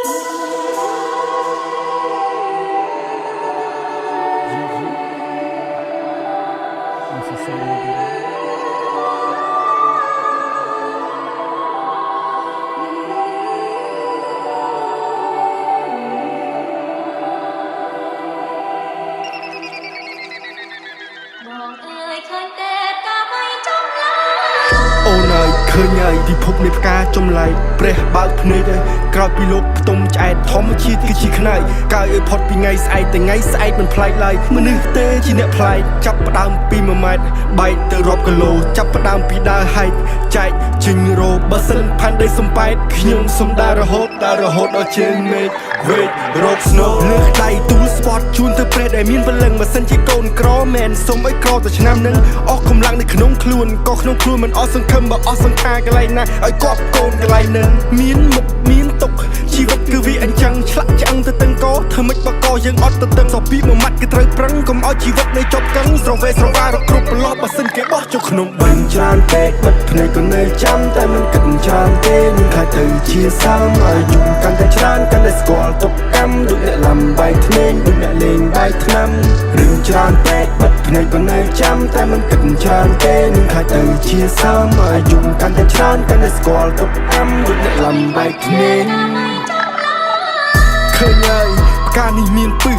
អូនអើយឃើញហើយពិភពនៃផ្កាចំឡាយព្រះបើកភ្នែកហើយក្រោយពីលោកផ្ទុំឆ្អែតធម្មជាតិគឺជាខ្នើយកើយឲ្យផុតពីថ្ងៃស្អែកតែថ្ងៃស្អែកមិនប្លែកឡើយមនុស្សទេជាអ្នកប្លែកចាប់ផ្ដើមពី1ម៉ែត្របែកទៅរាប់គីឡូចាប់ផ្ដើមពីដើរហែកចែកជិញរោបើសិនផាន់ដីសំបែតខ្ញុំសុំដើររហូតដល់ជើងមេឃវេករកស្នូលើកដៃទូលស្ពតជូនទៅព្រះដែលមានពលឹងបើសិនជាកូនក្រមែនសុំឲ្យក្រទៅឆ្នាំនឹងអស់កម្លាំងនៅក្នុងខ្លួនក៏ក្នុងខ្លួនមិនអស់សង្ឃឹមបើអស់សង្ខារកន្លែងណាឲ្យគប់កូនកន្លែងនឹងមានមុខមានទុកជីវិតគឺវាអញ្ចឹងឆ្លាក់ឆ្អឹងទៅតឹងកធ្វើម៉េចបើកយើងអត់ទៅតឹងសពីមួយម៉ាត់គឺត្រូវប្រឹងកុំឲ្យជីវិតនៅចប់កឹងស្រវេស្រវារកគ្រប់ប្រឡប់បើសិនគេបោះចូលក្នុងបឹងច្រើនពេកបិទភ្នែកក៏នៅចាំតែមិនគិតច្រើនទេនឹងថាទៅជាសាមឲ្យយំកាន់តែច្រើនកាន់តែស្គាល់ទុកកម្មដូចអ្នកលំបាយធ្នេញដូចអ្នកលេងបាយថ្នាំរឿងច្រើនពេកបិទភ្នែកក៏នៅចាំតែមិនគិតច្រើនទេនឹងថាទៅជាសាមឲ្យយំកាន់តែច្រើនកាន់តែស្គាល់ទុកកម្មដូចអ្នកលំបាយធ្នេញឃើញហើយផ្កានេះមានពឹស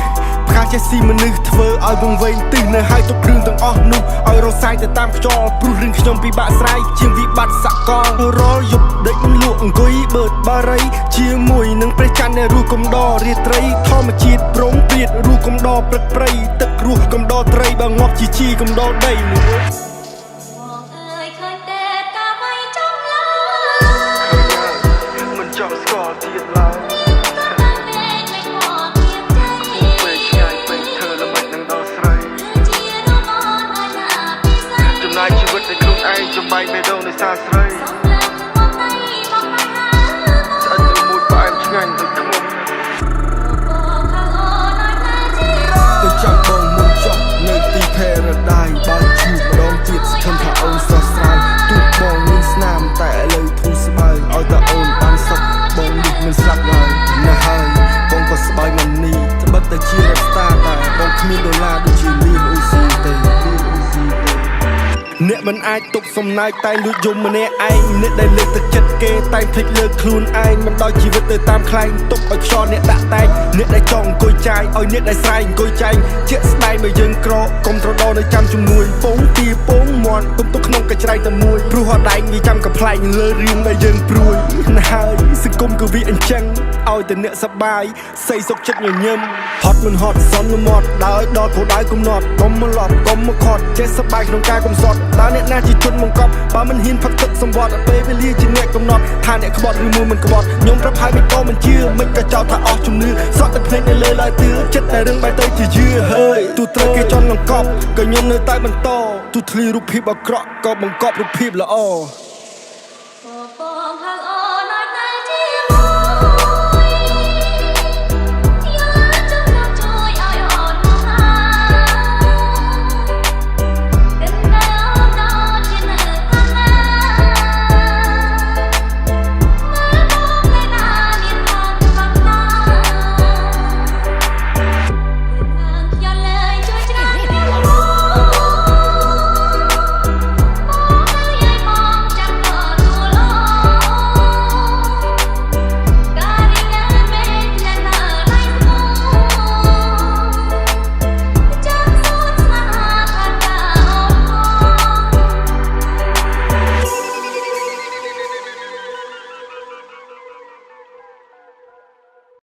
ផ្កាចេះស៊ីមនុស្សធ្វើឲ្យវង្វេងទិសនៅហើយទុកគ្រឿងទាំងអស់នោះឲ្យរសាយទៅតាមខ្យល់ព្រោះរឿងខ្ញុំពិបាកស្រាយជាងវិបត្តិសកលរាល់យប់ដេកលក់អង្គុយបឺតបារីជាមួយនឹងព្រះច័ន្ទនៃរូកំដររាត្រីធម្មជាតិព្រមព្រៀតរូកំដរព្រឹកព្រៃទឹករស់កំដរត្រីបើងាប់ជាជីកំដរដីមិនចង់ស្គាល់ទៀតឡើយជីវិតនៃខ្លួនឯងចំបែកបេះដូងនៃសារស្រីស្អិតទៅមួយផ្អែមឆ្ងាញ់ដូចខ្មុំទៅចាំបងមុនចុះនៅទី Paradise បើជួបម្ដងទៀតស្ថិតថាអូនស្រស់ស្រាយទូកបងមានស្នាមតែឥឡូវធូរស្បើយឲ្យតែអូនបានសុខបងនេះមិនស្លាប់ឡើយណាស់ហើយបងក៏ស្បើយមិននេះត្បិតតែជារ៉េបស្តាតែបងគ្មានដុល្លារដូចជាលីនអ៊ូស៊ីទេអ្នកមិនអាចទប់សំណាយតែងលួចយំម្នាក់ឯងអ្នកដែលលើកទឹកចិត្តគេតែងភ្លេចលើកខ្លួនឯងមិនដោយជីវិតទៅតាមខ្លែងទុកឲ្យខ្យល់អ្នកដាក់តែងអ្នកដែលចង់អង្គុយចាយឲ្យអ្នកដែលស្រែកអង្គុយចាញ់ជាក់ស្ដែងបើយើងក្រកុំត្រដោនៅចាំជំនួយពងទីពងមន់ទុំទុកក្នុងកញ្ច្រៃតែមួយព្រោះហត់ដែងវាចាំកំ ប្លែកលើរឿងដែលយើងព្រួយណាស់ហើយសង្គមគឺវាអញ្ចឹងឲ្យតែអ្នកសប្បាយសេសុខចិត្តញញឹមហត់មិនហត់សន្មត់ដើរដល់គោលដៅកំណត់កុំមកឡប់កុំមកខត់ចេះសប្បាយក្នុងការកំសត់តើអ្នកណាជាជនបង្កប់បើមិនហ៊ានផឹកទឹកសម្បត្តិពេលវេលាជាអ្នកកំណត់ថាអ្នកក្បត់ឬមួយមិនក្បត់ខ្ញុំប្រាប់ហើយមិនក៏មិនជឿមិនក៏ចោទថាអស់ជំនឿសក់តែភ្នែកនៅលើឡើយទឿចិត្តតែរឿងបែបទៅជាយឺហើយទូត្រូវគេចន់បង្កប់ក៏ខ្ញុំនៅតែបន្តទូធ្លីរូបភាពអាក្រក់ក៏បង្កប់រូបភាពល្អ